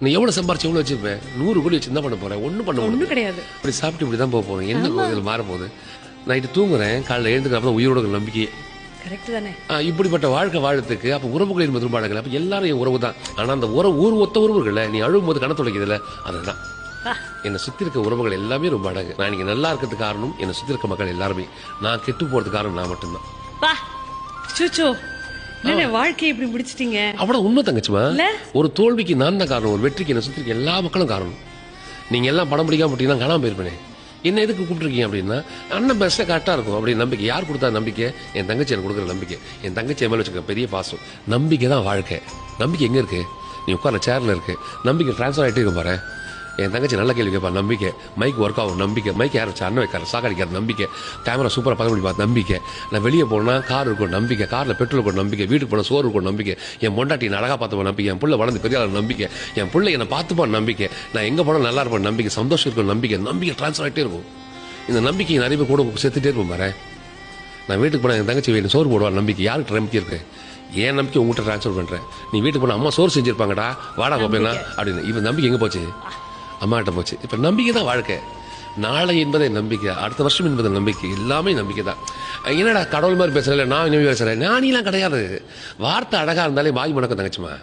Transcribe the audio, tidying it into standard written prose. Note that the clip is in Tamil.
நீ எவ்வளவு சம்பாரிச்சு எவ்வளவு வச்சிருப்பேன்? 100 கோடி வச்சு என்ன பண்ண போறேன்? ஒன்றும் பண்ண ஒண்ணும் முடியாது. கிடையாது. இப்படி சாப்பிட்டு இப்படி தான் போக போறோம். என்ன இதில் மாற போகுது? நைட்டு தூங்குறேன், காலையில் எழுந்துக்கிறப்ப உயிரோட நம்பிக்கை. கரெக்ட் தானே? இப்படிப்பட்ட வாழ்க்கை வாழத்துக்கு அப்ப உறவுகள் என்பது ரொம்ப அழகு. அப்ப எல்லாரும் என் உறவு தான். ஆனா அந்த ஊர் ஒத்த உறவுகள்ல நீ அழுவும் போது கண துடைக்குதுல, அதுதான் என்னை சுத்தி இருக்க உறவுகள் எல்லாமே ரொம்ப அழகு. நான் இன்னைக்கு நல்லா இருக்கிறதுக்கு காரணம் என்னை சுத்தி இருக்க மக்கள் எல்லாருமே. நான் கெட்டு போறதுக்கு காரணம் நான் மட்டும்தான். வாழ்க்கையை இப்படி முடிச்சிட்டீங்க. அவ்வளவு உண்மை தங்கச்சுமா. ஒரு தோல்விக்கு நான் தான் காரணம், ஒரு வெற்றிக்கு என்னை சுத்தி இருக்க எல்லா மக்களும் காரணம். நீங்க எல்லாம் படம் பிடிக்காம போட்டீங்கன்னா காணாம போயிருப்பேனே. என்ன எதுக்கு கூப்பிட்டுருக்கீங்க அப்படின்னா, அண்ணன் பெஸ்ட்டாக கரெக்டாக இருக்கும் அப்படின்னு நம்பிக்கை. யார் கொடுத்தா நம்பிக்கை? என் தங்கச்சி எனக்கு கொடுக்குற நம்பிக்கை. என் தங்கச்சி மேலே வச்சுக்க பெரிய பாசம். நம்பிக்கை தான் வாழ்க்கை. நம்பிக்கை எங்கே இருக்கு? நீ உட்கார சேர்ல இருக்கு. நம்பிக்கை ட்ரான்ஸ்ஃபர் ஆகிட்டே இருக்கும் பாரு. என் தங்கச்சி நல்ல கேள்வி கேட்பா, நம்பிக்கை. மைக் ஒர்க் ஆகும், நம்பிக்கை. மைக் யார் வச்சு? அண்ணன் வைக்காரு, சாக்கடிக்காரு, நம்பிக்கை. கேமரா சூப்பராக பார்க்க முடியும், நம்பிக்கை. நான் வெளியே போனால் கார் இருக்கும், நம்பிக்கை. காரில் பெட்ரோல் இருக்கும், நம்பிக்கை. வீட்டுக்கு போனால் சோறு இருக்கும், நம்பிக்கை. என் பொண்டாட்டி அழகாக பார்த்துப்போம், நம்பிக்கை. என் பிள்ளை வளர்ந்து பெரிய நம்பிக்கை. என் பிள்ளை என்னை பார்த்துப்பான், நம்பிக்கை. நான் எங்கே போனால் நல்லா இருப்பேன், நம்பிக்கை. சந்தோஷம் இருக்கும், நம்பிக்கை. நம்பிக்கை ட்ரான்ஸ்ஃபர் ஆகிட்டே இருக்கும். இந்த நம்பிக்கை நிறைய பேர் கூட சேர்த்துட்டே இருக்கும் பாரு. நான் வீட்டுக்கு போனால் என் தங்கச்சி வீட்டு சோறு போடுவா, நம்பிக்கை. யாருக்கு நம்பிக்கை இருக்கு? ஏன் நம்பிக்கை உங்ககிட்ட ட்ரான்ஸ்ஃபர் பண்ணுறேன். நீ வீட்டுக்கு போனால் அம்மா சோறு செஞ்சிருப்பாங்கடா, வாடா கோப்பேனா அப்படின்னு. இப்போ நம்பிக்கை எங்கே போச்சு? அம்மா கிட்ட போச்சு. இப்போ நம்பிக்கை தான் வாழ்க்கை. நாளை என்பதை நம்பிக்கை, அடுத்த வருஷம் என்பதை நம்பிக்கை, எல்லாமே நம்பிக்கை தான். என்னடா கடவுள் மாதிரி பேசுறேன், நான் இனிமே பேசுறேன், நானெல்லாம் கிடையாது. வார்த்தை அழகா இருந்தாலே வாய் மணக்க தங்கச்சுமா.